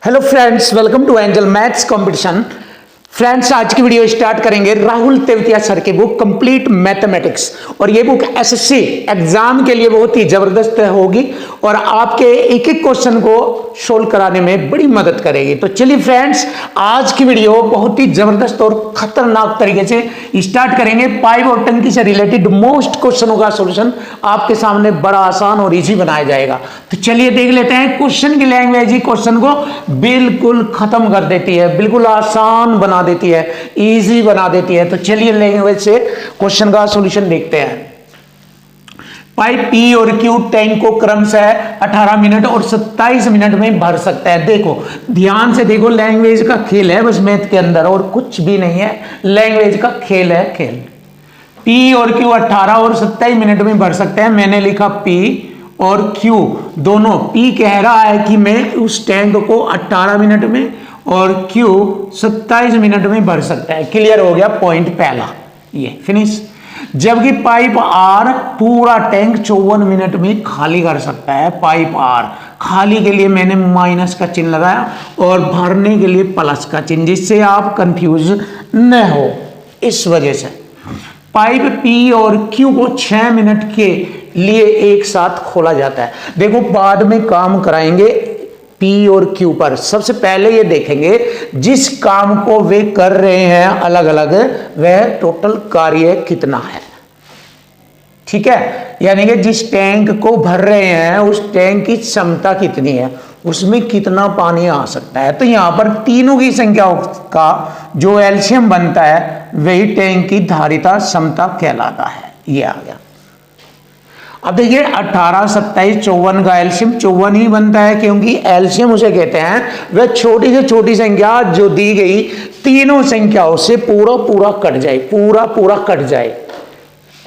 Hello friends, welcome to Angel maths competition. Friends, आज की video start करेंगे Rahul Tewatia sir की बुक कंप्लीट मैथमेटिक्स। और ये बुक एसएससी एग्जाम के लिए बहुत ही जबरदस्त होगी और आपके एक एक क्वेश्चन को सोल्व कराने में बड़ी मदद करेगी। तो चलिए फ्रेंड्स, आज की वीडियो बहुत ही जबरदस्त और खतरनाक तरीके से स्टार्ट करेंगे। पाइप और टंकी से रिलेटेड मोस्ट क्वेश्चनों का सोल्यूशन आपके सामने बड़ा आसान और इजी बनाया जाएगा। तो चलिए देख लेते हैं। क्वेश्चन की लैंग्वेज ही क्वेश्चन को बिल्कुल खत्म कर देती है, बिल्कुल आसान बना देती है, इजी बना देती है। तो चलिए लैंग्वेज से क्वेश्चन का सॉल्यूशन देखते हैं। पाइप पी और क्यू टैंक को क्रमशः 18 मिनट और 27 मिनट में भर सकता है। देखो ध्यान से देखो, लैंग्वेज का खेल है बस मैथ के अंदर, और कुछ भी नहीं है। लैंग्वेज का खेल है, खेल। पी और क्यू 18 और 27 मिनट में भर सकते हैं। मैंने लिखा पी और क्यू दोनों। पी कह रहा है कि मैं उस टैंक को 18 मिनट में और क्यू 27 मिनट में भर सकता है। क्लियर हो गया पॉइंट पहला, ये फिनिश। जबकि पाइप आर पूरा टैंक 54 मिनट में खाली कर सकता है। पाइप आर खाली के लिए मैंने माइनस का चिन्ह लगाया और भरने के लिए प्लस का चिन्ह, जिससे आप कंफ्यूज न हो। इस वजह से पाइप पी और क्यू को 6 मिनट के लिए एक साथ खोला जाता है। देखो बाद में काम कराएंगे पी और क्यू पर। सबसे पहले ये देखेंगे जिस काम को वे कर रहे हैं अलग अलग, वह टोटल कार्य कितना है। ठीक है, यानी कि जिस टैंक को भर रहे हैं उस टैंक की क्षमता कितनी है, उसमें कितना पानी आ सकता है। तो यहां पर तीनों की संख्या का जो एलसीएम बनता है वही टैंक की धारिता क्षमता कहलाता है। ये आ गया। अब देखिए 18, 27, 54 का एलसीएम 54 ही बनता है, क्योंकि एलसीएम उसे कहते हैं वह छोटी से छोटी संख्या जो दी गई तीनों संख्याओं से पूरा कट जाए, पूरा कट जाए।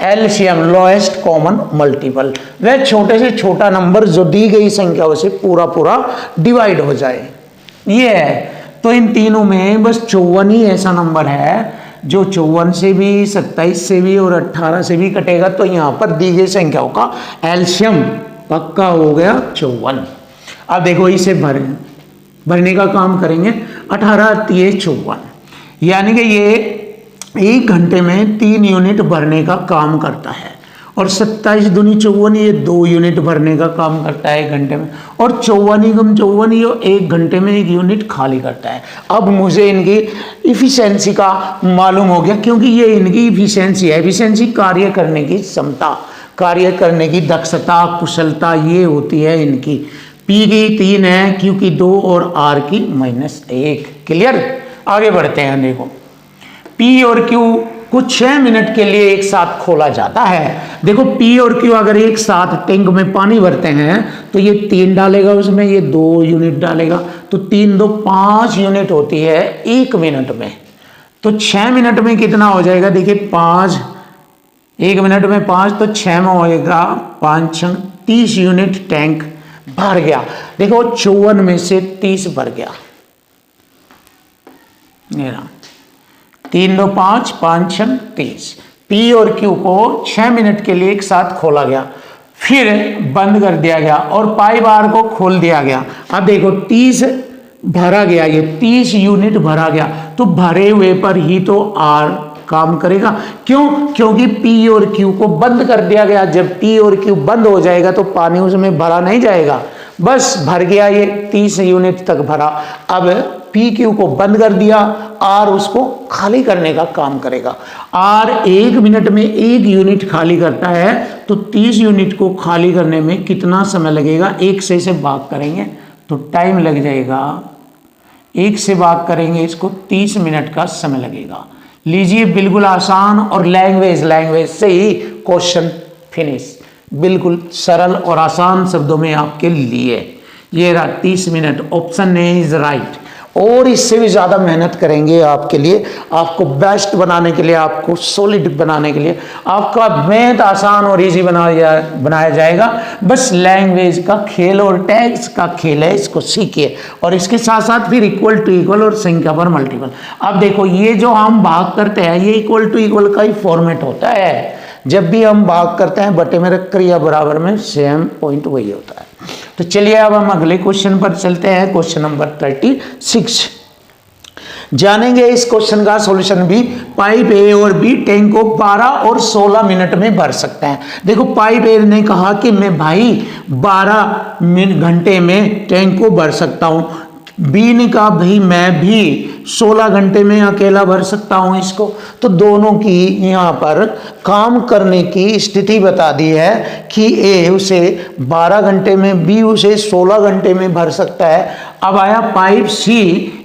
एलसीएम लोएस्ट कॉमन मल्टीपल, वह छोटे से छोटा नंबर जो दी गई संख्याओं से पूरा डिवाइड हो जाए, ये है। तो इन तीनों में बस 54 ही ऐसा नंबर है जो 54 से भी, 27 से भी और 18 से भी कटेगा। तो यहां पर दी गई संख्याओं का एलसीएम पक्का हो गया 54। अब देखो इसे भरने का काम करेंगे। 18 3 54, यानी कि ये 1 घंटे में 3 यूनिट भरने का काम करता है। और 27 दूनी 54, ये 2 यूनिट भरने का काम करता है 1 घंटे में। और 54 ये 1 घंटे में 1 यूनिट खाली करता है। अब मुझे इनकी इफिशिएंसी का मालूम हो गया, क्योंकि ये इनकी इफिशिएंसी है। इफिशिएंसी कार्य करने की क्षमता, कार्य करने की दक्षता, कुशलता, ये होती है इनकी। पी की 3 है, क्यू की 2 और आर की -1। क्लियर, आगे बढ़ते हैं। देखो पी और क्यू कुछ 6 मिनट के लिए एक साथ खोला जाता है। देखो पी और क्यू अगर एक साथ टैंक में पानी भरते हैं तो ये 3 डालेगा उसमें, ये 2 यूनिट डालेगा, तो 3 2 5 यूनिट होती है 1 मिनट में। तो 6 मिनट में कितना हो जाएगा, देखिए 5, 1 मिनट में 5 तो 6 में होएगा 5 6 30 यूनिट टैंक भर गया। देखो 54 में से 30 भर गया। 3 2 5 5 6 30। पी और क्यू को 6 मिनट के लिए एक साथ खोला गया, फिर बंद कर दिया गया और पाइप आर को खोल दिया गया। अब देखो 30 भरा गया, ये 30 यूनिट भरा गया। तो भरे हुए पर ही तो आर काम करेगा। क्यों? क्योंकि पी और क्यू को बंद कर दिया गया। जब पी और क्यू बंद हो जाएगा तो पानी उसमें भरा नहीं जाएगा, बस भर गया, ये 30 यूनिट तक भरा। अब पी क्यू को बंद कर दिया, आर उसको खाली करने का काम करेगा। आर 1 मिनट में 1 यूनिट खाली करता है, तो 30 यूनिट को खाली करने में कितना समय लगेगा? 1 से इसे भाग करेंगे तो टाइम लग जाएगा, 1 से भाग करेंगे इसको 30 मिनट का समय लगेगा। लीजिए बिल्कुल आसान और लैंग्वेज से ही क्वेश्चन फिनिश। बिल्कुल सरल और आसान शब्दों में आपके लिए। ये रहा 30 minute, option A is right. और इससे भी ज़्यादा मेहनत करेंगे आपके लिए, आपको बेस्ट बनाने के लिए, आपको सॉलिड बनाने के लिए। आपका मैथ आसान और इजी बनाया जाएगा। बस लैंग्वेज का खेल और टैग्स का खेल है, इसको सीखिए। और इसके साथ साथ फिर इक्वल टू इक्वल और संख्या पर मल्टीपल। अब देखो ये जो हम भाग करते हैं ये इक्वल टू इक्वल का ही फॉर्मेट होता है। जब भी हम भाग करते हैं बटे में रख कर या बराबर में, सेम पॉइंट वही होता है। तो चलिए अब हम अगले क्वेश्चन पर चलते हैं, क्वेश्चन नंबर 36। जानेंगे इस क्वेश्चन का सॉल्यूशन भी। पाइप ए और बी टैंक को 12 और 16 मिनट में भर सकते हैं। देखो पाइप ए ने कहा कि मैं भाई 12 घंटे में टैंक को भर सकता हूं। बी ने कहा भाई मैं भी 16 घंटे में अकेला भर सकता हूं इसको। तो दोनों की यहां पर काम करने की स्थिति बता दी है कि ए उसे 12 घंटे में, बी उसे 16 घंटे में भर सकता है। अब आया पाइप सी,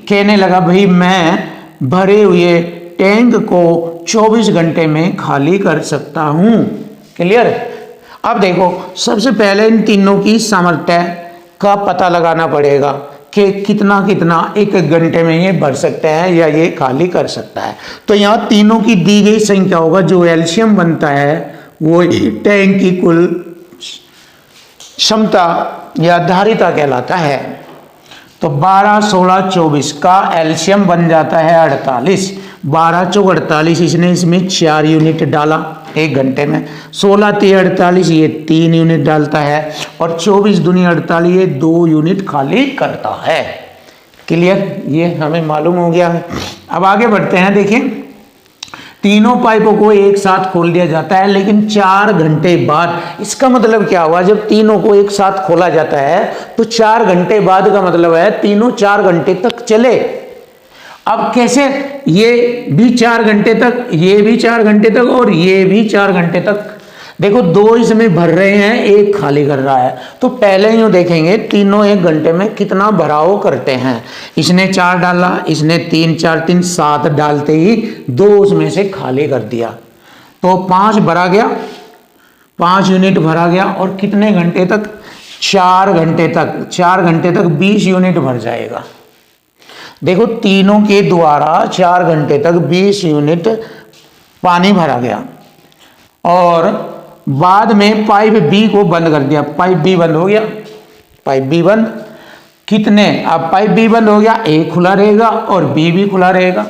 कहने लगा भाई मैं भरे हुए टैंक को 24 घंटे में खाली कर सकता हूं। क्लियर? अब देखो सबसे पहले इन तीनों की सामर्थ्य का पता लगाना पड़ेगा कि कितना कितना एक घंटे में ये भर सकते हैं या ये खाली कर सकता है। तो यहाँ तीनों की दी गई संख्या होगा, जो एलसीएम बनता है वो टैंक की कुल क्षमता या धारिता कहलाता है। तो 12, 16, 24 का एलसीएम बन जाता है 48। 12 चौक 48, इसने इसमें 4 यूनिट डाला एक घंटे में। 16 3 48, ये 3 यूनिट डालता है। और 24 दूनी 48, ये 2 यूनिट खाली करता है। क्लियर? ये हमें मालूम हो गया है। अब आगे बढ़ते हैं। देखिए तीनों पाइपों को एक साथ खोल दिया जाता है, लेकिन 4 घंटे बाद। इसका मतलब क्या हुआ? जब तीनों को एक साथ खोला जाता है तो 4 घंटे बाद का मतलब है तीनों 4 घंटे तक चले। अब कैसे? ये भी 4 घंटे तक, ये भी 4 घंटे तक और ये भी 4 घंटे तक। देखो 2 इसमें भर रहे हैं, 1 खाली कर रहा है। तो पहले यूं देखेंगे तीनों 1 घंटे में कितना भराव करते हैं। इसने 4 डाला, इसने 3 4 3 7 डालते ही 2 उसमें से खाली कर दिया। तो 5 भरा गया, 5 यूनिट भरा गया। और कितने घंटे तक? 4 घंटे तक। 4 घंटे तक 20 यूनिट भर जाएगा। देखो तीनों के द्वारा 4 घंटे तक 20 यूनिट पानी भरा गया। और बाद में पाइप बी को बंद कर दिया। पाइप बी बंद हो गया, पाइप बी बंद। कितने? अब पाइप बी बंद हो गया, ए खुला रहेगा और बी भी खुला रहेगा।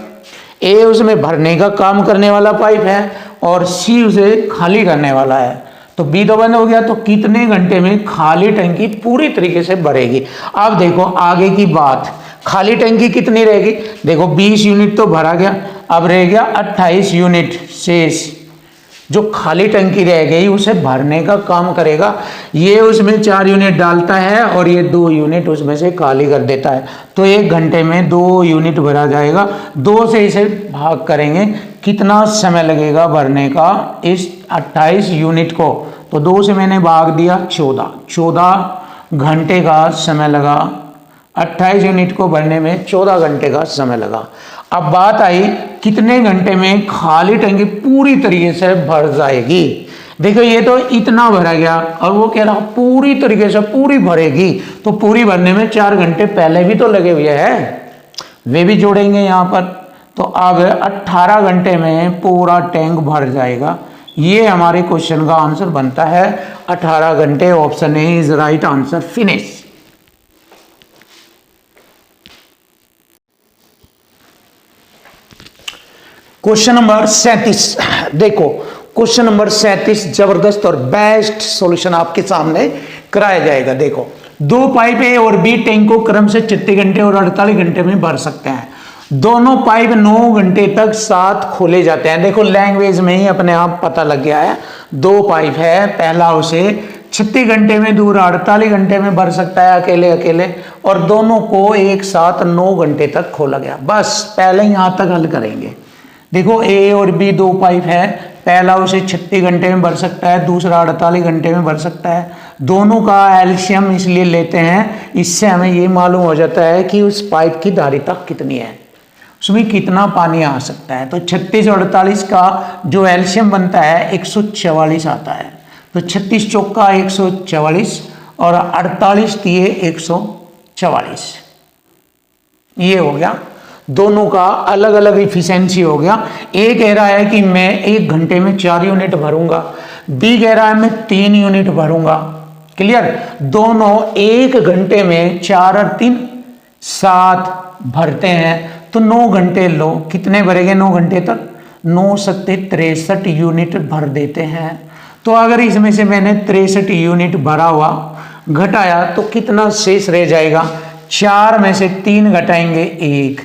ए उसमें भरने का काम करने वाला पाइप है और सी उसे खाली करने वाला है। तो बी तो बंद हो गया, तो कितने घंटे में खाली टंकी पूरी तरीके से भरेगी? अब देखो आगे की बात, खाली टंकी कितनी रहेगी? देखो 20 यूनिट तो भरा गया, अब रह गया 28 यूनिट शेष। जो खाली टंकी रह गई उसे भरने का काम करेगा। ये उसमें 4 यूनिट डालता है और ये 2 यूनिट उसमें से खाली कर देता है। तो 1 घंटे में 2 यूनिट भरा जाएगा। 2 से इसे भाग करेंगे, कितना समय लगेगा भरने का इस 28 यूनिट को? तो 2 से मैंने भाग दिया 14 घंटे का समय लगा। 28 यूनिट को भरने में 14 घंटे का समय लगा। अब बात आई कितने घंटे में खाली टंकी पूरी तरीके से भर जाएगी। देखो ये तो इतना भरा गया और वो कह रहा पूरी तरीके से पूरी भरेगी। तो पूरी भरने में 4 घंटे पहले भी तो लगे हुए हैं, वे भी जोड़ेंगे यहाँ पर। तो अब 18 घंटे में पूरा टैंक भर जाएगा। ये हमारे क्वेश्चन का आंसर बनता है 18 घंटे। Option A is right answer. Finish. Question number 37। देखो क्वेश्चन नंबर 37 जबरदस्त और बेस्ट सॉल्यूशन आपके सामने कराया जाएगा। देखो 2 पाइप ए और बी टैंक को क्रम से 36 घंटे और 48 घंटे में भर सकते हैं। दोनों पाइप 9 घंटे तक साथ खोले जाते हैं। देखो लैंग्वेज में ही अपने आप पता लग गया है। 2 पाइप है, पहला उसे 36 घंटे में, दूसरा 48 घंटे में भर सकता है अकेले अकेले, और दोनों को एक साथ 9 घंटे तक खोला गया। बस पहले यहां तक हल करेंगे। देखो ए और बी 2 पाइप है, पहला उसे 36 घंटे में भर सकता है, दूसरा 48 घंटे में भर सकता है। दोनों का एलसीएम इसलिए लेते हैं, इससे हमें ये मालूम हो जाता है कि उस पाइप की धारिता कितनी है, उसमें कितना पानी आ सकता है। तो 36 और 48 का जो एलसीएम बनता है 144 आता है। तो 36 चौका 144 और 48 दिए 144। ये हो गया, दोनों का अलग अलग इफिशिएंसी हो गया। ए कह रहा है कि मैं 1 घंटे में 4 यूनिट भरूंगा, बी कह रहा है मैं 3 यूनिट भरूंगा। क्लियर? दोनों 1 घंटे में 4 और 3 7 भरते हैं। तो 9 घंटे लो, कितने भरेंगे 9 घंटे तक? 9 सत्ते 63 यूनिट भर देते हैं। तो अगर इसमें से मैंने 63 यूनिट भरा हुआ घटाया तो कितना शेष रह जाएगा, 4 में से 3 घटाएंगे 1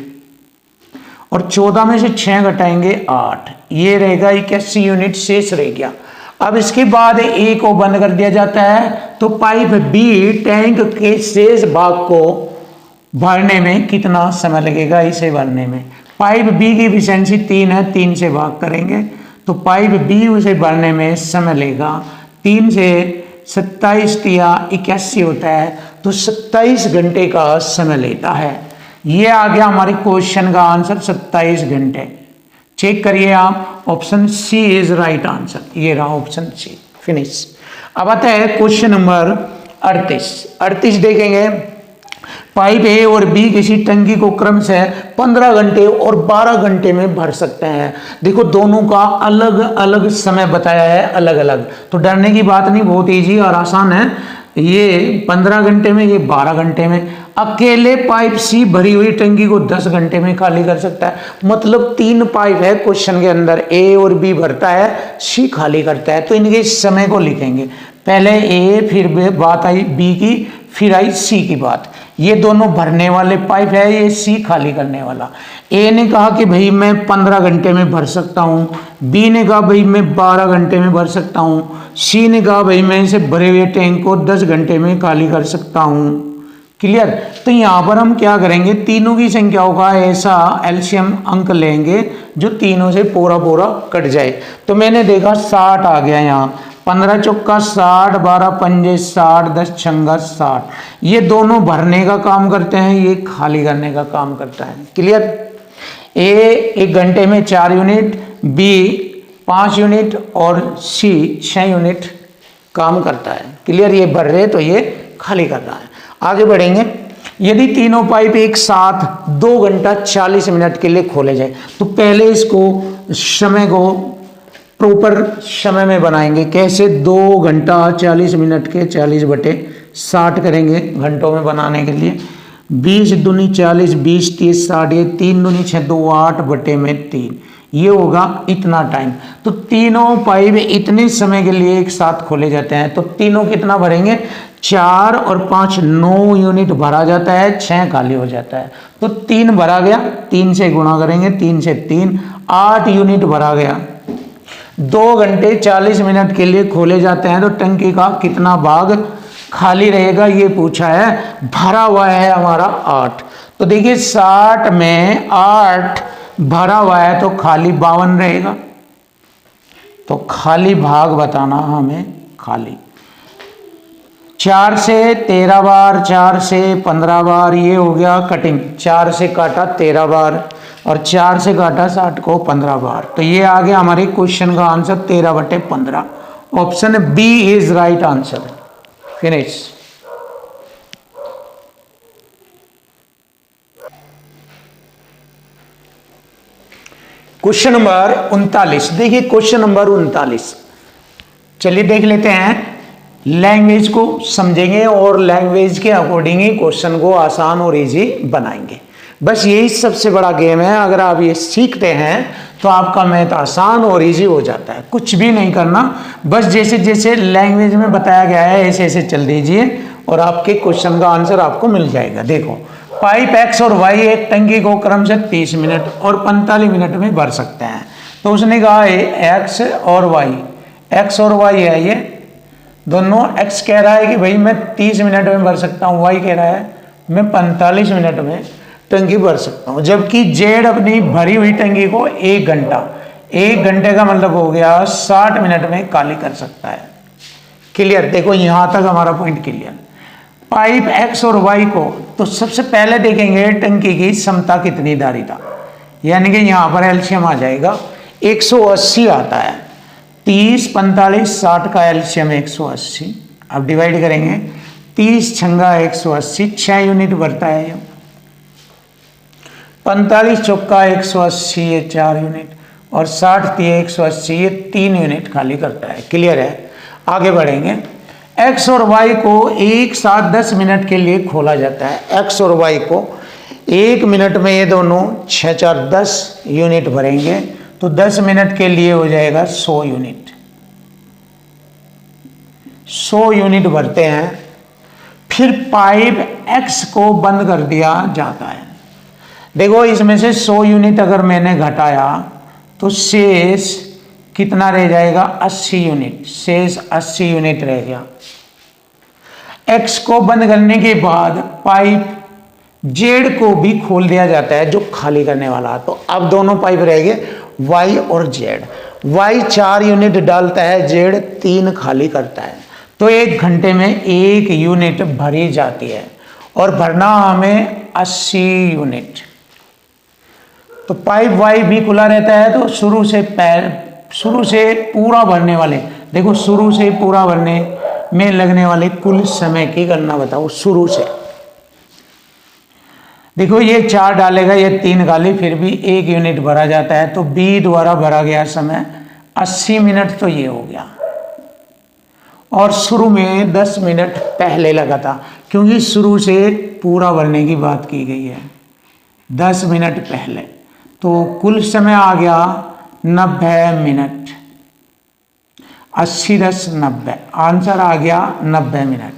और 14 में से 6 घटाएंगे 8, ये रहेगा 81 यूनिट शेष रह गया। अब इसके बाद ए को बंद कर दिया जाता है तो पाइप बी टैंक के शेष भाग को भरने में कितना समय लगेगा, इसे भरने में। पाइप बी की एफिशिएंसी 3 है, 3 से भाग करेंगे तो पाइप बी उसे भरने में समय लेगा 3 से 27 या 81 होता है तो 27 घंटे का समय लेता है। ये आ गया हमारे क्वेश्चन का आंसर 27 घंटे। चेक करिए आप, option C is right answer. ये रहा ऑप्शन सी, फिनिश। अब आता है क्वेश्चन नंबर 38 देखेंगे। पाइप ए और बी किसी टंकी को क्रम से 15 घंटे और 12 घंटे में भर सकते हैं। देखो दोनों का अलग अलग समय बताया है, अलग अलग, तो डरने की बात नहीं, बहुत इजी और आसान है। ये 15 घंटे में, ये 12 घंटे में। अकेले पाइप सी भरी हुई टंकी को 10 घंटे में खाली कर सकता है। मतलब 3 पाइप है क्वेश्चन के अंदर, ए और बी भरता है, सी खाली करता है। तो इनके समय को लिखेंगे, पहले ए, फिर बात आई बी की, फिर आई सी की बात। ये दोनों भरने वाले पाइप है, ये सी खाली करने वाला। ए ने कहा कि भाई मैं 15 घंटे में भर सकता हूँ, बी ने कहा भाई मैं 12 घंटे में भर सकता हूँ, सी ने कहा भाई मैं इसे भरे हुए टैंक को 10 घंटे में खाली कर सकता हूँ। क्लियर? तो यहाँ पर हम क्या करेंगे, तीनों की संख्याओं का ऐसा एलसीएम अंक लेंगे जो तीनों से पूरा पूरा कट जाए। तो मैंने देखा 60 आ गया यहाँ, 15 चौका 60, 12 पंजे 60, 10 छंगा 60। ये दोनों भरने का काम करते हैं, ये खाली करने का काम करता है। क्लियर? ए 1 घंटे में 4 यूनिट, बी 5 यूनिट और सी 6 यूनिट काम करता है। क्लियर? ये भर रहे तो ये खाली कर रहा है। आगे बढ़ेंगे। यदि तीनों पाइप एक साथ 2 घंटा 40 मिनट के लिए खोले जाए तो पहले इसको समय को प्रॉपर समय में बनाएंगे। कैसे? 2 घंटा 40 मिनट के 40/60 करेंगे घंटों में बनाने के लिए। 20 दूनी 40, 20 30 60, ये 3 दूनी 6 2 8/3, ये होगा इतना टाइम। तो तीनों पाइप इतने समय के लिए एक साथ खोले जाते हैं तो तीनों कितना भरेंगे, 4 और 5 9 यूनिट भरा जाता है, 6 खाली हो जाता है। तो 3 भरा गया, 3 से गुणा करेंगे, 3 से 3 8 यूनिट भरा गया। 2 घंटे 40 मिनट के लिए खोले जाते हैं तो टंकी का कितना भाग खाली रहेगा, ये पूछा है। भरा हुआ है हमारा 8, तो देखिए 60 में 8 भरा हुआ है तो खाली 52 रहेगा। तो खाली भाग बताना हमें, खाली 4 से 13 बार, 4 से 15 बार, ये हो गया कटिंग। 4 से काटा 13 बार और 4 से काटा 60 को 15 बार। तो ये आ गया हमारे क्वेश्चन का answer 13/15। Option B is right answer. Finish. Question number 39 देखिए, क्वेश्चन नंबर 39 चलिए देख लेते हैं। लैंग्वेज को समझेंगे और लैंग्वेज के अकॉर्डिंग ही क्वेश्चन को आसान और इजी बनाएंगे। बस यही सबसे बड़ा गेम है। अगर आप ये सीखते हैं तो आपका मैथ आसान और इजी हो जाता है। कुछ भी नहीं करना, बस जैसे जैसे लैंग्वेज में बताया गया है ऐसे ऐसे चल दीजिए और आपके क्वेश्चन का आंसर आपको मिल जाएगा। देखो, पाइप एक्स और वाई एक टंकी को क्रम से 30 मिनट और 45 मिनट में भर सकते हैं। तो उसने कहा है एक्स और वाई, एक्स और वाई है ये दोनों। एक्स कह रहा है कि भाई मैं 30 मिनट में भर सकता हूँ, वाई कह रहा है मैं 45 मिनट में टंकी भर सकता हूँ। जबकि जेड अपनी भरी हुई टंकी को 1 घंटा, 1 घंटे का मतलब हो गया 60 मिनट में खाली कर सकता है। क्लियर? देखो यहां तक हमारा पॉइंट क्लियर। पाइप एक्स और वाई को, तो सबसे पहले देखेंगे टंकी की क्षमता कितनी धारिता, यानी कि यहां पर एलसीएम आ जाएगा 180 आता है। 30 45 60 का एलसीएम 180। अब डिवाइड करेंगे, 30 छंगा 180, 6 यूनिट भरता है। 45 चौका 180, ये 4 यूनिट और 60 दिए 180, ये 3 यूनिट खाली करता है। क्लियर है? आगे बढ़ेंगे। एक्स और वाई को एक साथ 10 मिनट के लिए खोला जाता है। एक्स और वाई को 1 मिनट में ये दोनों 6 4 10 यूनिट भरेंगे तो 10 मिनट के लिए हो जाएगा 100 यूनिट। 100 यूनिट भरते हैं फिर पाइप एक्स को बंद कर दिया जाता है। देखो इसमें से 100 यूनिट अगर मैंने घटाया तो शेष कितना रह जाएगा, 80 यूनिट, शेष 80 यूनिट रह गया। एक्स को बंद करने के बाद पाइप जेड को भी खोल दिया जाता है जो खाली करने वाला। तो अब दोनों पाइप रह गए वाई और जेड। वाई 4 यूनिट डालता है, जेड 3 खाली करता है। तो 1 घंटे में 1 यूनिट भरी जाती है और भरना हमें 80 यूनिट। तो पाइप वाई भी खुला रहता है। तो शुरू से पूरा भरने वाले, देखो शुरू से पूरा भरने में लगने वाले कुल समय की गणना बताओ। शुरू से देखो ये 4 डालेगा, ये 3 खाली, फिर भी 1 यूनिट भरा जाता है। तो बी द्वारा भरा गया समय 80 मिनट तो ये हो गया। और शुरू में 10 मिनट पहले लगा था क्योंकि शुरू से पूरा भरने की बात की गई है, 10 मिनट पहले। तो कुल समय आ गया 90 मिनट। 80 10 90, आंसर आ गया 90 मिनट।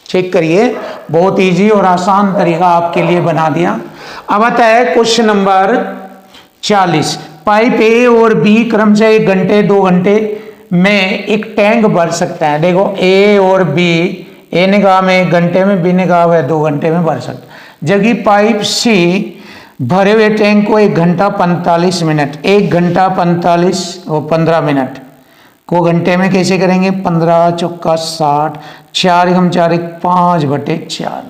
चेक करिए, बहुत इजी और आसान तरीका आपके लिए बना दिया। अब आता है क्वेश्चन नंबर 40। पाइप ए और बी क्रमशः 1 घंटे 2 घंटे में एक टैंक भर सकता है। देखो ए और बी, ए ने कहा मैं 1 घंटे में, बी ने कहा वह 2 घंटे में भर सकता है। जबकि पाइप सी भरे हुए टैंक को 1 घंटा 45 मिनट, 1 घंटा 45 और 15 मिनट को घंटे में कैसे करेंगे, 15 चौका 60, 4 एकम 4 1 5/4।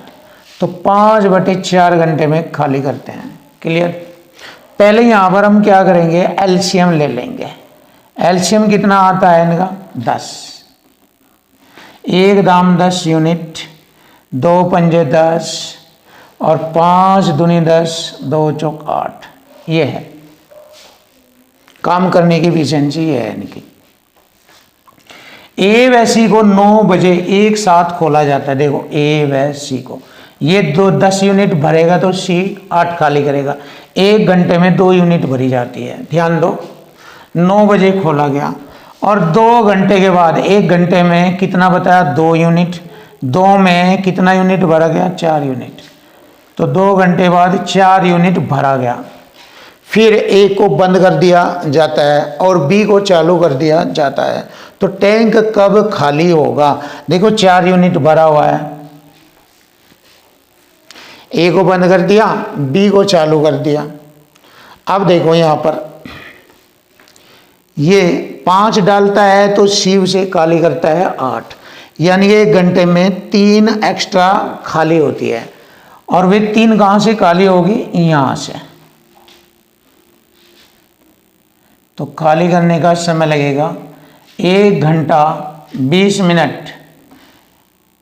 तो 5/4 घंटे में खाली करते हैं। क्लियर। पहले यहाँ पर हम क्या करेंगे, एलसीएम ले लेंगे। एलसीएम कितना आता है इनका, 10। 1 दाम 10 यूनिट, 2 पंजे 10 और 5 दूनी 10, 2 चौक 8। ये है काम करने की एफिशिएंसी, ये है इनकी। ए व सी को 9 बजे एक साथ खोला जाता है। देखो ए व सी को, ये 10 यूनिट भरेगा तो सी 8 खाली करेगा। 1 घंटे में 2 यूनिट भरी जाती है। ध्यान दो, 9 बजे खोला गया और 2 घंटे के बाद 1 घंटे में कितना बताया, 2 यूनिट। 2 में कितना यूनिट भरा गया, 4 यूनिट। तो 2 घंटे बाद 4 यूनिट भरा गया। फिर ए को बंद कर दिया जाता है और बी को चालू कर दिया जाता है। तो टैंक कब खाली होगा, देखो 4 यूनिट भरा हुआ है, ए को बंद कर दिया, बी को चालू कर दिया। अब देखो यहां पर ये 5 डालता है तो सी उसे खाली करता है 8, यानी 1 घंटे में 3 एक्स्ट्रा खाली होती है। और वे 3 कहां से खाली होगी, यहां से। तो खाली करने का समय लगेगा 1 घंटा 20 मिनट।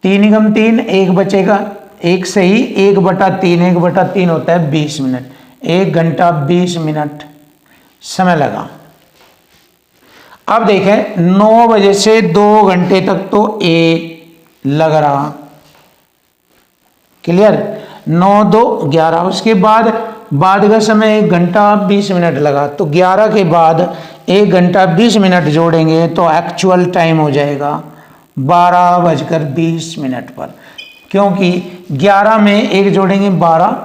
3 एकम 3, 1 बचेगा, 1 सही, 1/3, 1/3 होता है 20 मिनट। 1 घंटा 20 मिनट समय लगा। अब देखें 9 बजे से 2 घंटे तक तो ए लग रहा। क्लियर। 9 2 11, उसके बाद का समय 1 घंटा 20 मिनट लगा। तो 11 के बाद 1 घंटा 20 मिनट जोड़ेंगे तो एक्चुअल टाइम हो जाएगा 12:20 पर, क्योंकि 11 में 1 जोड़ेंगे 12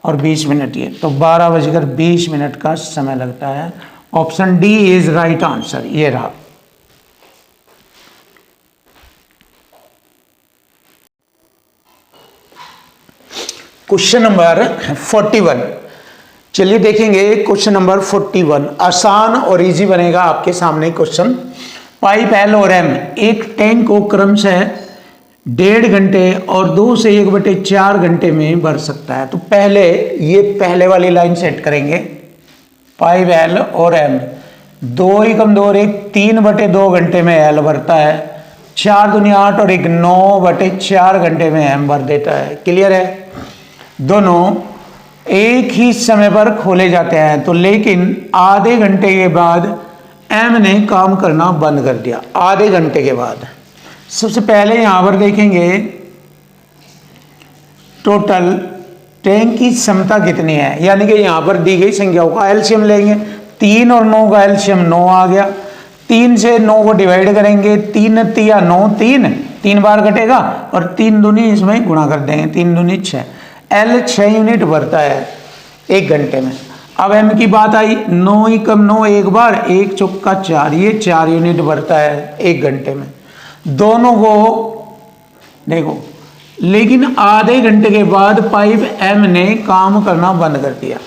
और 20 मिनट, ये तो 12:20 का समय लगता है। Option D is right answer, ये रहा। Question number 41। चलिए देखेंगे क्वेश्चन नंबर 41। आसान और इजी बनेगा आपके सामने क्वेश्चन। पाइप एल और एम एक टैंक को क्रमशः 1.5 घंटे और 2 से 1/4 घंटे में भर सकता है। तो पहले वाली लाइन सेट करेंगे। पाइप एल और एम 2 एकम 2 और 1 3/2 घंटे में एल भरता है, 4 दूनी 8 और 1 9/4 घंटे में एम भर देता है। क्लियर है। दोनों एक ही समय पर खोले जाते हैं। तो लेकिन आधे घंटे के बाद एम ने काम करना बंद कर दिया। आधे घंटे के बाद सबसे पहले यहां पर देखेंगे टोटल टैंक की क्षमता कितनी है, यानी कि यहां पर दी गई संख्याओं का एलसीएम लेंगे। 3 और 9 का एलसीएम 9 आ गया। 3 से 9 को डिवाइड करेंगे, 3 3 9 3 3 बार घटेगा और 3 दूनी इसमें गुणा कर देंगे, 3 दूनी 6। L 6 यूनिट भरता है 1 घंटे में। अब M की बात आई, 9 ही कम 9 एक बार, 1 चौका 4, ये 4 यूनिट भरता है 1 घंटे में। दोनों को देखो, लेकिन आधे घंटे के बाद पाइप M ने काम करना बंद कर दिया।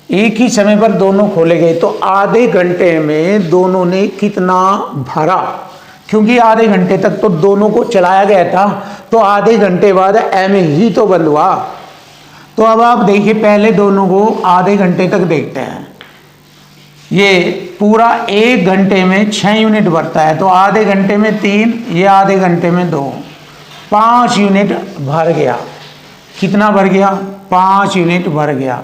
एक ही समय पर दोनों खोले गए, तो आधे घंटे में दोनों ने कितना भरा? क्योंकि आधे घंटे तक तो दोनों को चलाया गया था, तो आधे घंटे बाद M ही तो बंद हुआ। तो अब आप देखिए, पहले दोनों को आधे घंटे तक देखते हैं। ये पूरा 1 घंटे में 6 यूनिट भरता है, तो आधे घंटे में 3, ये आधे घंटे में 2, 5 यूनिट भर गया। कितना भर गया? 5 यूनिट भर गया।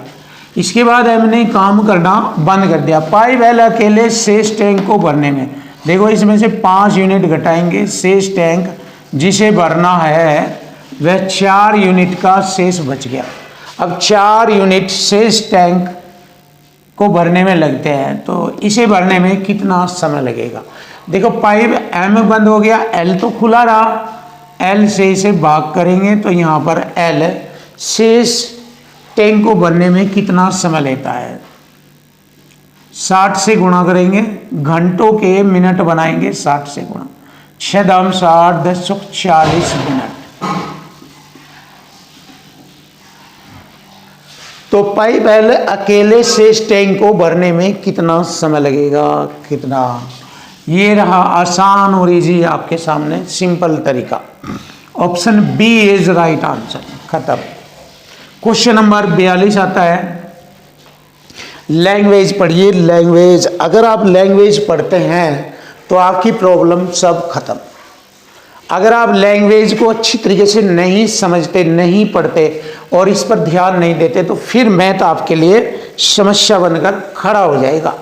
इसके बाद हमने काम करना बंद कर दिया। पाइप L अकेले शेष टैंक को भरने में, देखो इसमें से 5 यूनिट घटाएंगे, शेष टैंक जिसे भरना है वह 4 यूनिट का शेष बच गया। अब 4 यूनिट शेष टैंक को भरने में लगते हैं, तो इसे भरने में कितना समय लगेगा? देखो पाइप M बंद हो गया, L तो खुला रहा। L से इसे भाग करेंगे तो यहाँ पर L शेष टैंक को भरने में कितना समय लेता है? 60 से गुणा करेंगे, घंटों के मिनट बनाएंगे, 60 से गुणा, 6 दाम 60, 10 चौक 40 मिनट। तो पाइप L अकेले शेष टैंक को भरने में कितना समय लगेगा? कितना? ये रहा आसान और इजी आपके सामने सिंपल तरीका। Option B is right answer. खत्म। क्वेश्चन नंबर 42 आता है, लैंग्वेज पढ़िए। लैंग्वेज, अगर आप लैंग्वेज पढ़ते हैं तो आपकी प्रॉब्लम सब खत्म। अगर आप लैंग्वेज को अच्छी तरीके से नहीं समझते, नहीं पढ़ते और इस पर ध्यान नहीं देते, तो फिर मैथ आपके लिए समस्या बनकर खड़ा हो जाएगा।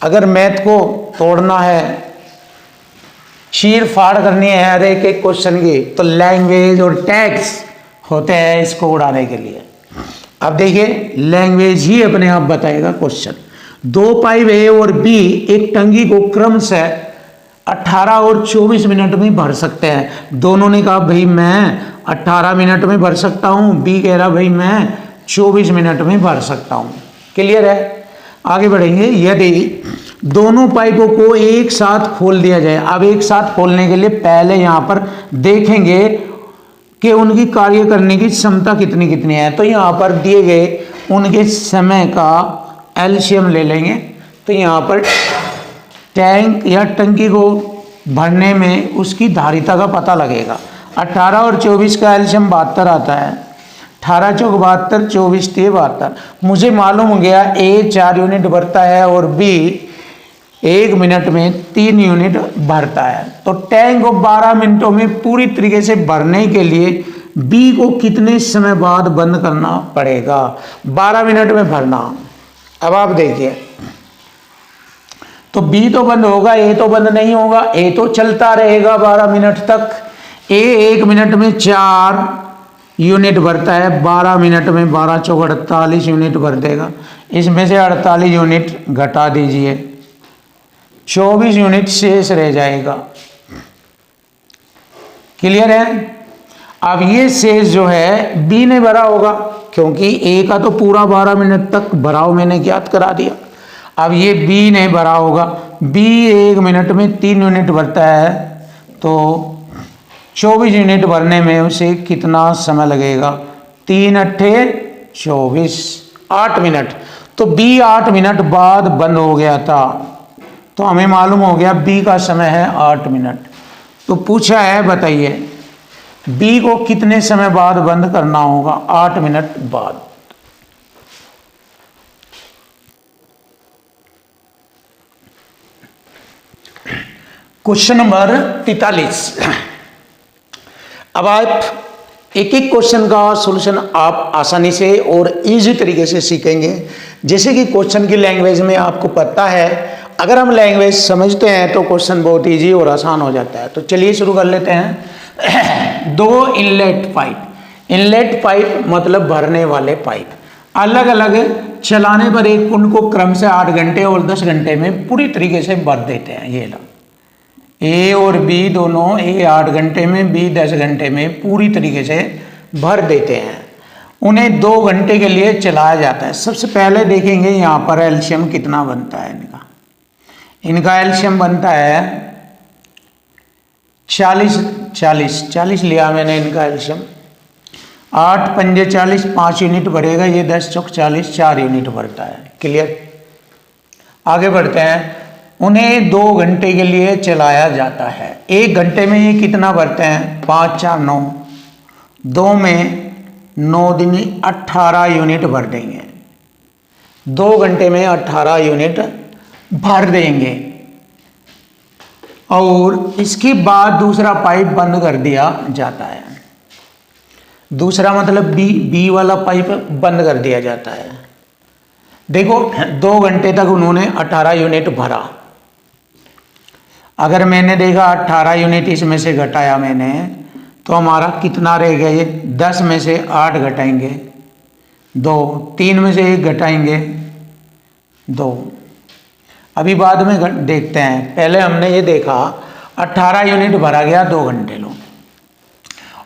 अगर मैथ को तोड़ना है, चीर फाड़ करनी है हर एक क्वेश्चन की, तो लैंग्वेज और टैग्स होते हैं इसको उड़ाने के लिए। अब देखिए, लैंग्वेज ही अपने आप बताएगा क्वेश्चन। 2 पाइप A और B एक टंकी को क्रमशः 18 और 24 मिनट में भर सकते हैं। दोनों ने कहा भाई मैं 18 मिनट में भर सकता हूँ, B कह रहा भाई मैं 24 मिनट में भर सकता हूँ। क्लियर है? आगे बढ़ेंगे। यदि दोनों पाइपों को एक साथ खोल दिया जाए, अब एक साथ खोलने के लिए पहले यहाँ पर देखेंगे कि उनकी कार्य करने की क्षमता कितनी कितनी है। तो यहाँ पर दिए गए उनके समय का एलसीएम ले लेंगे, तो यहाँ पर टैंक या टंकी को भरने में उसकी धारिता का पता लगेगा। 18 और 24 का एलसीएम 72 आता है। 18 चौक 72, 24 3 72। मुझे मालूम हो गया A 4 यूनिट भरता है और B 1 मिनट में 3 यूनिट भरता है। तो टैंक को 12 मिनटों में पूरी तरीके से भरने के लिए B को कितने समय बाद बंद करना पड़ेगा? 12 मिनट में भरना। अब आप देखिए, तो B तो बंद होगा, A तो बंद नहीं होगा। A तो चलता रहेगा 12 मिनट तक। A 1 मिनट में 4 यूनिट भरता है, 12 मिनट में 12 चौक 48 यूनिट भर देगा। इसमें से 48 यूनिट घटा दीजिए, 24 यूनिट शेष रह जाएगा। क्लियर है? अब ये शेष जो है B ने भरा होगा, क्योंकि A का तो पूरा 12 मिनट तक भराव मैंने ज्ञात करा दिया। अब ये B ने भरा होगा। B 1 मिनट में 3 यूनिट भरता है, तो 24 यूनिट भरने में उसे कितना समय लगेगा? 3 अट्ठे 24, 8 मिनट। तो B 8 मिनट बाद बंद हो गया था, तो हमें मालूम हो गया B का समय है 8 मिनट। तो पूछा है, बताइए B को कितने समय बाद बंद करना होगा? 8 मिनट बाद। Question number 43। अब आप एक एक क्वेश्चन का सॉल्यूशन आप आसानी से और इजी तरीके से सीखेंगे। जैसे कि क्वेश्चन की लैंग्वेज में आपको पता है, अगर हम लैंग्वेज समझते हैं तो क्वेश्चन बहुत इजी और आसान हो जाता है। तो चलिए शुरू कर लेते हैं। 2 इनलेट पाइप। इनलेट पाइप मतलब भरने वाले पाइप अलग अलग चलाने पर एक कुंड को क्रम से 8 घंटे और 10 घंटे में पूरी तरीके से भर देते हैं। ये लो, ए और बी दोनों, ए 8 घंटे में, बी 10 घंटे में पूरी तरीके से भर देते हैं। उन्हें 2 घंटे के लिए चलाया जाता है। सबसे पहले देखेंगे यहाँ पर एल्शियम कितना बनता है इनका। इनका एल्शियम बनता है 40 लिया मैंने इनका एल्शियम। 8 पंजे 40, 5 यूनिट भरेगा, ये 10 चौक 40, 4 यूनिट भरता है। क्लियर। आगे बढ़ते हैं। उन्हें 2 घंटे के लिए चलाया जाता है। 1 घंटे में ये कितना भरते हैं? 5 4 9, 2 में 9 दूनी 18 यूनिट भर देंगे। 2 घंटे में 18 यूनिट भर देंगे। और इसके बाद दूसरा पाइप बंद कर दिया जाता है। दूसरा मतलब बी वाला पाइप बंद कर दिया जाता है। देखो 2 घंटे तक उन्होंने 18 यूनिट भरा। अगर मैंने देखा 18 यूनिट इसमें से घटाया मैंने, तो हमारा कितना रह गया? ये 10 में से 8 घटाएंगे 2, 3 में से 1 घटाएंगे 2। अभी बाद में देखते हैं। पहले हमने ये देखा 18 यूनिट भरा गया 2 घंटे लो,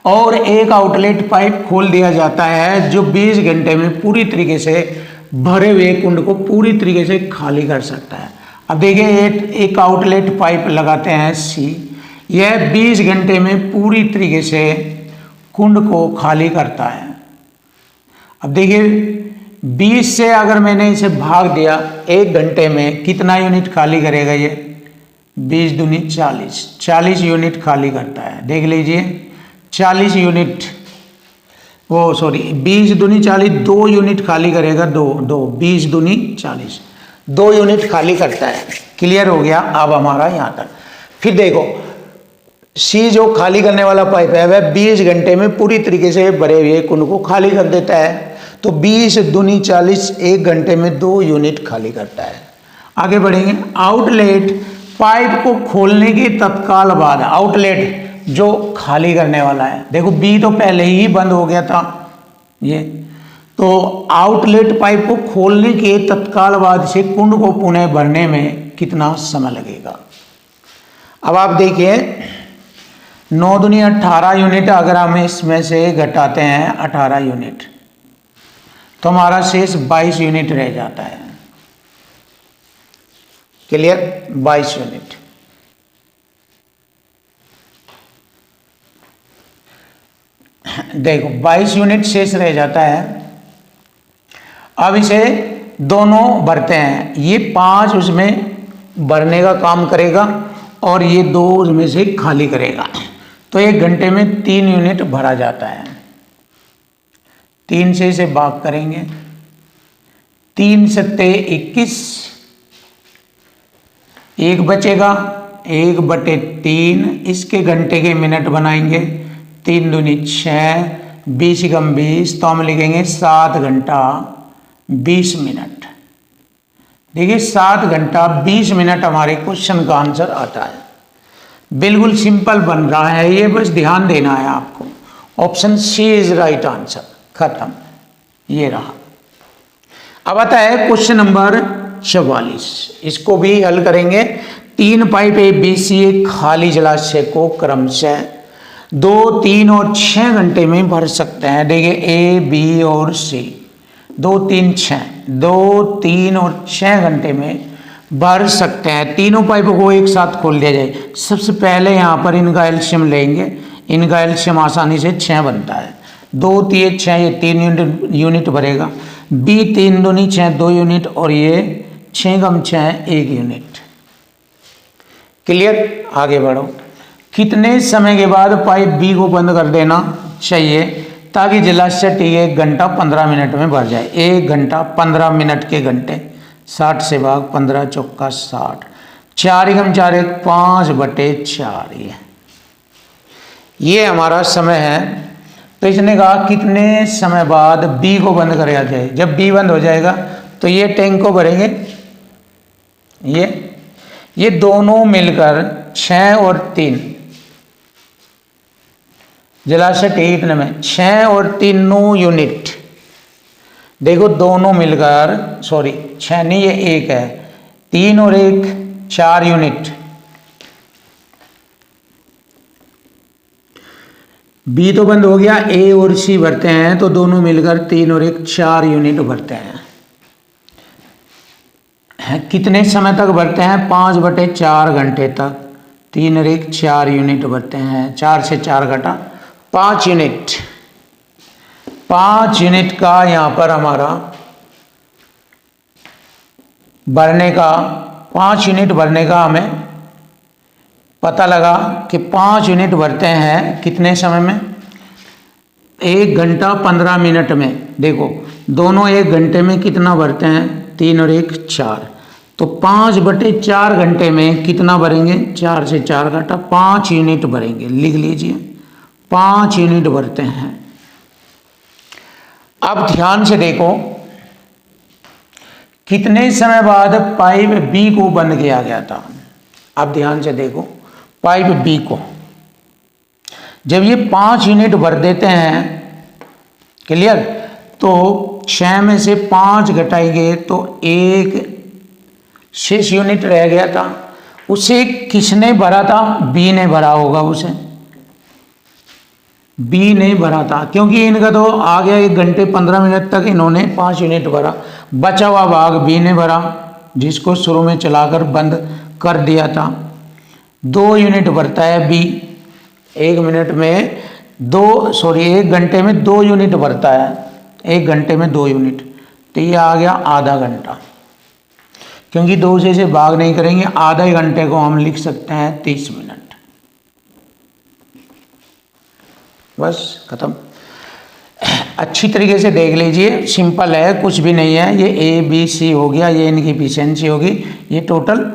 और एक आउटलेट पाइप खोल दिया जाता है जो 20 घंटे में पूरी तरीके से भरे हुए कुंड को पूरी तरीके से खाली कर सकता है। अब देखिए एक आउटलेट पाइप लगाते हैं सी, यह 20 घंटे में पूरी तरीके से कुंड को खाली करता है। अब देखिए 20 से अगर मैंने इसे भाग दिया 1 घंटे में, कितना यूनिट खाली करेगा ये? 20 दूनी 40, 40 यूनिट खाली करता है। देख लीजिए 40 यूनिट, वो सॉरी 20 दूनी 40, 2 यूनिट खाली करेगा। 20 दूनी 40, 2 यूनिट खाली करता है। क्लियर हो गया अब हमारा यहाँ तक। फिर देखो सी जो खाली करने वाला पाइप है वह 20 घंटे में पूरी तरीके से भरे हुए कुंड को खाली कर देता है। तो 20 दूनी 40, 1 घंटे में 2 यूनिट खाली करता है। आगे बढ़ेंगे। आउटलेट पाइप को खोलने के तत्काल बाद, आउटलेट जो खाली करने वाला है, देखो बी तो पहले ही बंद हो गया था ये, तो आउटलेट पाइप को खोलने के तत्काल बाद से कुंड को पुनः भरने में कितना समय लगेगा? अब आप देखिए 9 दूनी 18 यूनिट, अगर हम इसमें से घटाते हैं 18 यूनिट तो हमारा शेष 22 यूनिट रह जाता है। क्लियर? 22 यूनिट। देखो 22 यूनिट शेष रह जाता है। अब इसे दोनों भरते हैं। ये 5 उसमें भरने का काम करेगा और ये 2 उसमें से खाली करेगा। तो 1 घंटे में 3 यूनिट भरा जाता है। 3 से इसे भाग करेंगे, 3 सत्ते 21, 1 बचेगा, 1/3। इसके घंटे के मिनट बनाएंगे, 3 दूनी 6, 20 कम 20, तो हम लिखेंगे 7 घंटा 20 मिनट। देखिए 7 घंटा 20 मिनट हमारे क्वेश्चन का आंसर आता है। बिल्कुल सिंपल बन रहा है ये, बस ध्यान देना है आपको। Option C is right answer. खत्म, ये रहा। अब आता है क्वेश्चन नंबर 44। इसको भी हल करेंगे। 3 पाइप ए बी सी एक खाली जलाशय को क्रमशः 2, 3 और 6 घंटे में भर सकते हैं। देखिए ए बी और सी 2, 3, 6, 2, 3 और 6 घंटे में भर सकते हैं। तीनों पाइपों को एक साथ खोल दिया जाए। सबसे पहले यहाँ पर इनका एल्शियम लेंगे। इनका एल्शियम आसानी से 6 बनता है। 2, 3, 6, ये 3 यूनिट भरेगा। बी 3 दूनी 6, 2 यूनिट, और ये 6 कम 6 1 यूनिट। क्लियर? आगे बढ़ो। कितने समय के बाद पाइप बी को बंद कर देना चाहिए ताकि जलाशय टी 1 घंटा 15 मिनट में भर जाए? 1 घंटा 15 मिनट के घंटे, 60 से भाग 15 चौका 60, 4 कम 4 1, 5/4। ये हमारा समय है। तो इसने कहा कितने समय बाद बी को बंद कराया जाए। जब बी बंद हो जाएगा तो ये टैंक को भरेंगे, ये दोनों मिलकर 6 और 3, जलाशय टी इतने में 6 और 3 9 यूनिट। देखो दोनों मिलकर, सॉरी 6 नहीं, ये 1 है, 3 और 1 4 यूनिट। बी तो बंद हो गया, ए और सी भरते हैं तो दोनों मिलकर 3 और 1 4 यूनिट भरते हैं। कितने समय तक भरते हैं? 5/4 घंटे तक। 3 और 1 4 यूनिट भरते हैं। 4 से 4 घटा 5 यूनिट। 5 यूनिट का यहाँ पर हमारा भरने का 5 यूनिट भरने का हमें पता लगा कि 5 यूनिट भरते हैं कितने समय में? 1 घंटा 15 मिनट में। देखो दोनों 1 घंटे में कितना भरते हैं? 3 और 1 4। तो 5/4 घंटे में कितना भरेंगे? 4 से 4 घटा 5 यूनिट भरेंगे। लिख लीजिए 5 यूनिट भरते हैं। अब ध्यान से देखो कितने समय बाद पाइप बी को बंद किया गया था। अब ध्यान से देखो पाइप बी को जब ये 5 यूनिट भर देते हैं, क्लियर, तो 6 में से 5 घटाएंगे तो 1 6 यूनिट रह गया था। उसे किसने भरा था? बी ने भरा होगा। उसे बी ने भरा था क्योंकि इनका तो आ गया 1 घंटे 15 मिनट तक इन्होंने 5 यूनिट भरा। बचा हुआ भाग बी ने भरा जिसको शुरू में चलाकर बंद कर दिया था। 2 यूनिट भरता है बी। 1 घंटे में 2 यूनिट भरता है। 1 घंटे में 2 यूनिट, तो ये आ गया आधा घंटा। क्योंकि 2 से भाग नहीं करेंगे, आधे घंटे को हम लिख सकते हैं 30 मिनट। बस खत्म। अच्छी तरीके से देख लीजिए, सिंपल है, कुछ भी नहीं है। ये ए बी सी हो गया, ये इनकी इफिशिएंसी होगी, ये टोटल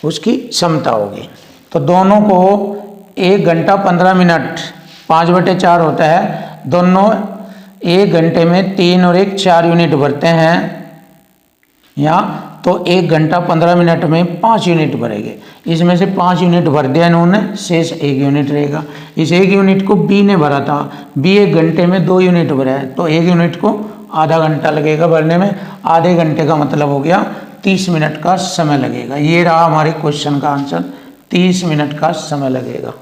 उसकी क्षमता होगी। तो दोनों को 1 घंटा 15 मिनट 5/4 होता है। दोनों 1 घंटे में 3 और 1 4 यूनिट भरते हैं यहाँ। तो 1 घंटा 15 मिनट में 5 यूनिट भरेंगे। इसमें से 5 यूनिट भर दिया इन्होंने, शेष 1 यूनिट रहेगा। इस 1 यूनिट को बी ने भरा था। बी 1 घंटे में 2 यूनिट भरा है, तो 1 यूनिट को आधा घंटा लगेगा भरने में। आधे घंटे का मतलब हो गया 30 मिनट का समय लगेगा। ये रहा हमारे क्वेश्चन का आंसर, 30 मिनट का समय लगेगा।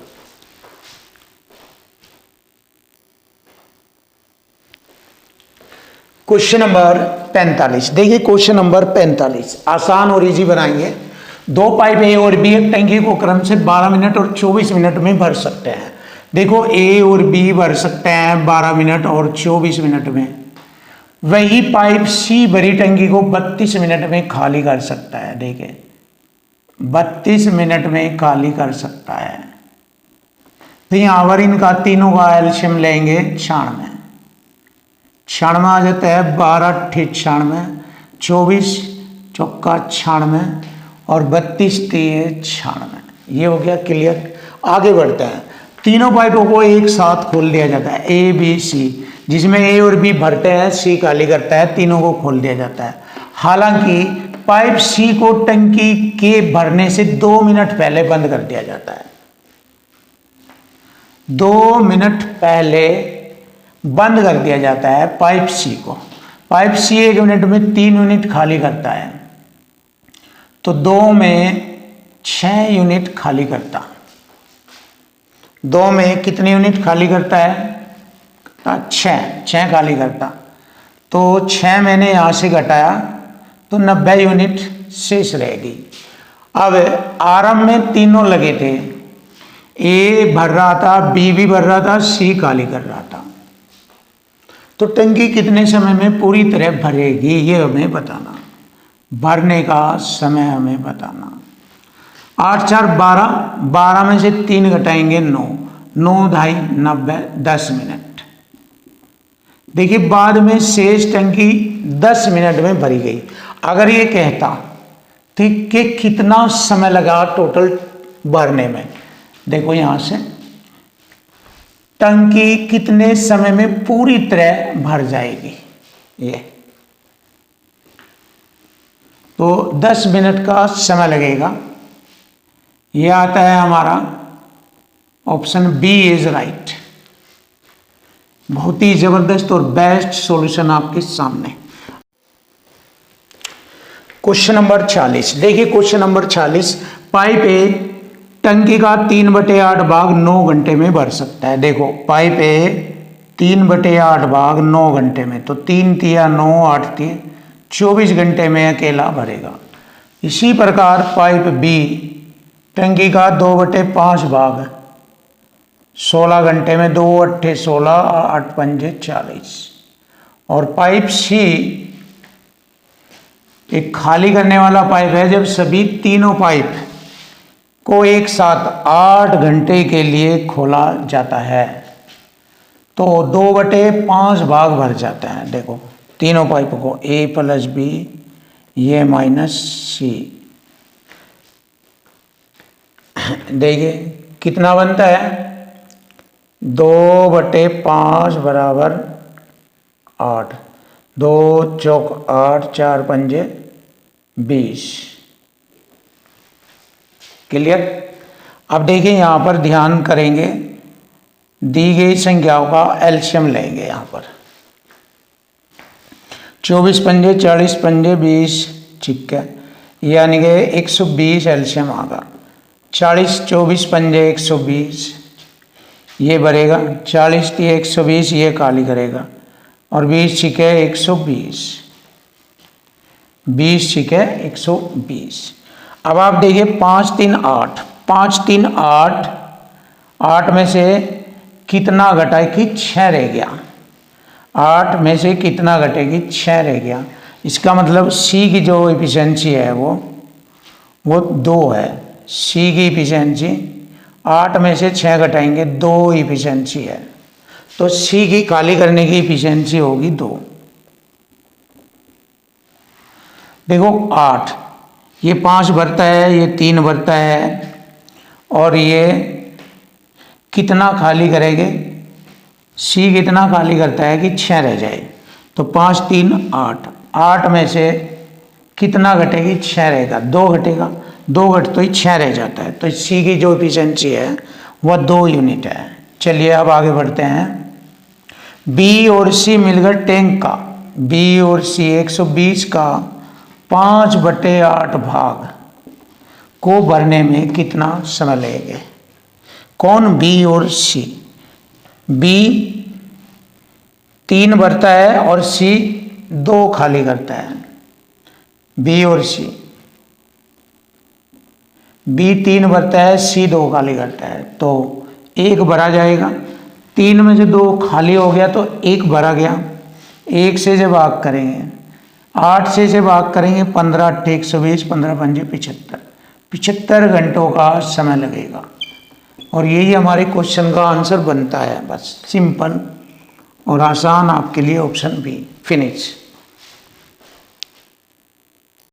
Question number 45। देखिए क्वेश्चन नंबर 45 आसान और इजी बनाएंगे। 2 पाइप ए और बी एक टंकी को क्रम से 12 मिनट और 24 मिनट में भर सकते हैं। देखो ए और बी भर सकते हैं 12 मिनट और 24 मिनट में। वही पाइप सी भरी टंकी को 32 मिनट में खाली कर सकता है। देखिए 32 मिनट में खाली कर सकता है। तो यहाँ पर इनका तीनों का एलसीएम लेंगे 96। 96 आ जाता है 12 × 96, 24 चौका 96 और 32 × 96। ये हो गया क्लियर। आगे बढ़ते हैं। तीनों पाइपों को एक साथ खोल दिया जाता है, ए बी सी, जिसमें ए और बी भरते हैं, सी खाली करता है। तीनों को खोल दिया जाता है। हालांकि पाइप सी को टंकी के भरने से 2 मिनट पहले बंद कर दिया जाता है। 2 मिनट पहले बंद कर दिया जाता है पाइप सी को। पाइप सी 1 मिनट में 3 यूनिट खाली करता है, तो 2 में 6 यूनिट खाली करता। 2 में कितने यूनिट खाली करता है? 6 खाली करता। तो 6 मैंने यहाँ से घटाया तो 90 यूनिट शेष रहेगी। अब आरंभ में तीनों लगे थे, ए भर रहा था, बी भी भर रहा था, सी खाली कर रहा था। तो टंकी कितने समय में पूरी तरह भरेगी ये हमें बताना। भरने का समय हमें बताना। 8 4 12, 12 में से 3 घटाएंगे 9, 9 2 90, 10 मिनट। देखिए बाद में शेष टंकी 10 मिनट में भरी गई। अगर ये कहता ठीक कि कितना समय लगा टोटल भरने में, देखो यहां से टंकी कितने समय में पूरी तरह भर जाएगी, ये तो 10 मिनट का समय लगेगा। ये आता है हमारा ऑप्शन बी इज राइट। बहुत ही जबरदस्त और बेस्ट सॉल्यूशन आपके सामने। क्वेश्चन नंबर 40 देखिए। क्वेश्चन नंबर 40 पाइप ए टंकी का 3/8 भाग 9 घंटे में भर सकता है। देखो पाइप ए 3/8 भाग 9 घंटे में, तो 3 तिया 9 8 तिया 24 घंटे में अकेला भरेगा। इसी प्रकार पाइप बी टंकी का 2/5 भाग 16 घंटे में, 2 8 16 8 5 40। और पाइप सी एक खाली करने वाला पाइप है। जब सभी तीनों पाइप को एक साथ 8 घंटे के लिए खोला जाता है तो 2/5 भाग भर जाता है। देखो तीनों पाइप को ए प्लस बी ये माइनस सी, देखिए कितना बनता है 2/5 बराबर 8, 2 चौक 8 4 पंजे 20। क्लियर। अब देखिए यहाँ पर ध्यान करेंगे, दी गई संख्याओं का एलसीएम लेंगे। यहाँ पर 24 पंजे 40 पंजे 20, ठीक है, यानी कि 120 एलसीएम आगा। 40 24 पंजे 120 ये भरेगा, 40 थी 120 ये खाली करेगा, और 20 छिके 120, 20 छिके 120। अब आप देखिए 5 3 8, 5 3 8, 8 में से कितना घटा कि 6 रह गया। 8 में से कितना घटेगी 6 रह गया। इसका मतलब सी की जो इफिशिएंसी है वो 2 है। सी की इफिशिएंसी 8 में से 6 घटाएंगे 2 इफिशिएंसी है, तो सी की खाली करने की इफिशिएंसी होगी 2। देखो 8 ये 5 भरता है, ये 3 भरता है, और ये कितना खाली करेंगे, सी कितना खाली करता है कि 6 रह जाए। तो 5 3 8, 8 में से कितना घटेगी 6 रहेगा, 2 घटेगा, 2 घट तो ही 6 रह जाता है। तो सी की जो एफिशिएंसी है वह 2 यूनिट है। चलिए अब आगे बढ़ते हैं। बी और सी मिलकर टैंक का, बी और सी 120 का 5/8 भाग को भरने में कितना समय लगेगा। कौन, बी और सी। बी 3 भरता है और सी 2 खाली करता है। बी और सी, बी 3 भरता है, सी 2 खाली करता है, तो 1 भरा जाएगा। 3 में से 2 खाली हो गया तो 1 भरा गया। 1 से जब भाग करेंगे, 8 से भाग करेंगे, 15 8 120, 15 पंजे 75, 75 घंटों का समय लगेगा। और यही हमारे क्वेश्चन का आंसर बनता है। बस सिंपल और आसान आपके लिए ऑप्शन बी। फिनिश।